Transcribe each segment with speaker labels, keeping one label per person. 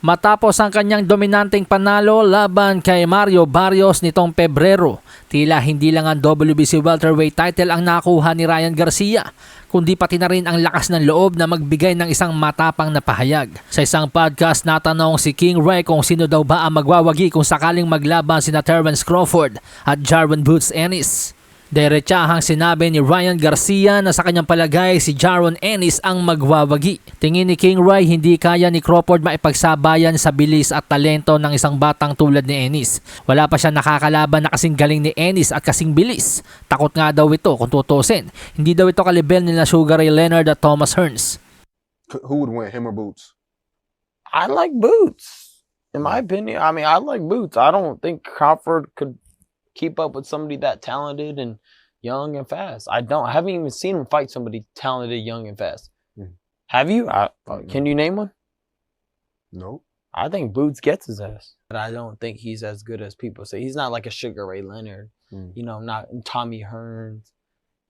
Speaker 1: Matapos ang kanyang dominanteng panalo laban kay Mario Barrios nitong Pebrero, tila hindi lang ang WBC welterweight title ang nakuha ni Ryan Garcia, kundi pati na rin ang lakas ng loob na magbigay ng isang matapang na pahayag. Sa isang podcast, natanong si King Ray kung sino daw ba ang magwawagi kung sakaling maglaban sina Terence Crawford at Jaron Boots Ennis. Diretsahang sinabi ni Ryan Garcia na sa kanyang palagay si Jaron Ennis ang magwawagi. Tingin ni King Ray hindi kaya ni Crawford maipagsabayan sa bilis at talento ng isang batang tulad ni Ennis. Wala pa siya nakakalaban na kasing galing ni Ennis at kasing bilis. Takot nga daw ito kung tutusin. Hindi daw ito kalibel nila Sugar Ray Leonard at Thomas Hearns.
Speaker 2: Who would win, him or Boots?
Speaker 3: I like Boots. In my opinion, I mean, I like Boots. I don't think Crawford could keep up with somebody that talented and young and fast. I haven't even seen him fight somebody talented, young and fast. Have you? Can you name one?
Speaker 2: No.
Speaker 3: I think Boots gets his ass. But I don't think he's as good as people say. He's not like a Sugar Ray Leonard. You know, not Tommy Hearns.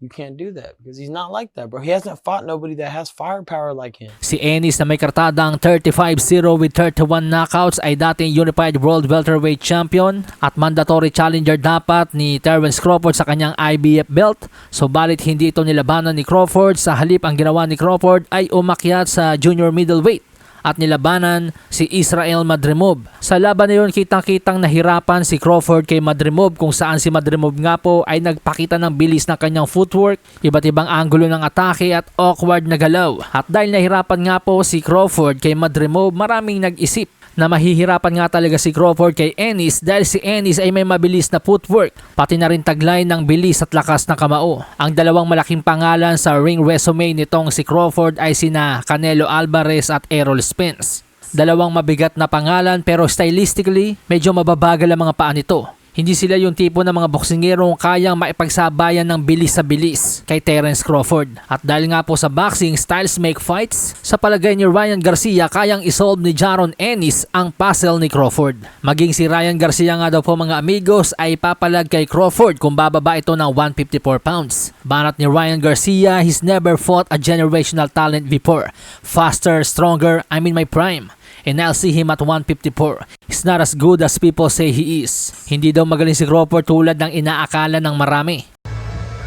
Speaker 3: You can't do that because he's not like that, bro. He hasn't fought nobody that has firepower like him.
Speaker 1: Si Ennis na may kartadang 35-0 with 31 knockouts ay dating Unified World Welterweight Champion at mandatory challenger dapat ni Terence Crawford sa kanyang IBF belt. Subalit hindi ito nilabanan ni Crawford, sa halip ang ginawa ni Crawford ay umakyat sa junior middleweight at nilabanan si Israel Madrimov. Sa laban na yun, kitang-kitang nahirapan si Crawford kay Madrimov kung saan si Madrimov nga po ay nagpakita ng bilis ng kanyang footwork, iba't ibang anggulo ng atake at awkward na galaw. At dahil nahirapan nga po si Crawford kay Madrimov, maraming nag-isip na mahihirapan nga talaga si Crawford kay Ennis dahil si Ennis ay may mabilis na footwork, pati na rin taglay ng bilis at lakas ng kamao. Ang dalawang malaking pangalan sa ring resume nitong si Crawford ay sina Canelo Alvarez at Errol Spence. Dalawang mabigat na pangalan pero stylistically medyo mababagal ang mga paa nito. Hindi sila yung tipo ng mga boksingerong kayang maipagsabayan ng bilis sa bilis kay Terence Crawford. At dahil nga po sa boxing, styles make fights, sa palagay ni Ryan Garcia kayang isolve ni Jaron Ennis ang puzzle ni Crawford. Maging si Ryan Garcia nga daw po mga amigos ay papalag kay Crawford kung bababa ito ng 154 pounds. Banat ni Ryan Garcia, he's never fought a generational talent before. Faster, stronger, I'm in my prime. And I'll see him at 154. He's not as good as people say he is. Hindi daw magaling si Crawford tulad ng inaakala ng marami.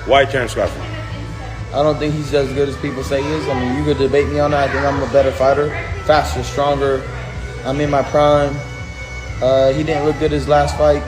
Speaker 4: Why Terence Crawford?
Speaker 3: I don't think he's as good as people say he is. I mean, you could debate me on that. I think I'm a better fighter, faster, stronger. I'm in my prime. He didn't look good his last fight.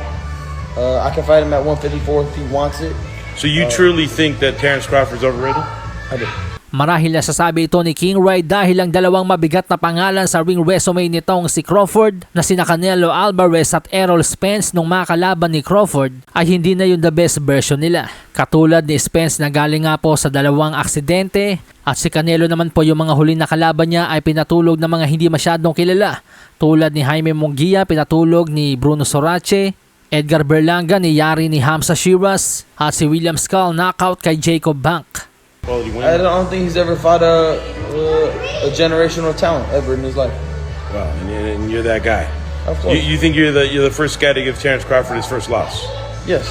Speaker 3: I can fight him at 154 if he wants it.
Speaker 4: So you truly think that Terence Crawford's overrated?
Speaker 3: I do.
Speaker 1: Marahil nasasabi ito ni King Ray dahil ang dalawang mabigat na pangalan sa ring resume nitong si Crawford na sina Canelo Alvarez at Errol Spence nung makalaban ni Crawford ay hindi na yung the best version nila. Katulad ni Spence na galing nga po sa dalawang aksidente at si Canelo naman po yung mga huling na kalaban niya ay pinatulog ng mga hindi masyadong kilala. Tulad ni Jaime Munguia, pinatulog ni Bruno Sorache, Edgar Berlanga ni Yari ni Hamza Shiras at si William Skull knockout kay Jacob Bank.
Speaker 3: I don't think he's ever fought a generational talent ever in his life.
Speaker 4: Wow, and you're that guy.
Speaker 3: Of course.
Speaker 4: You think you're the first guy to give Terence Crawford his first loss?
Speaker 3: Yes.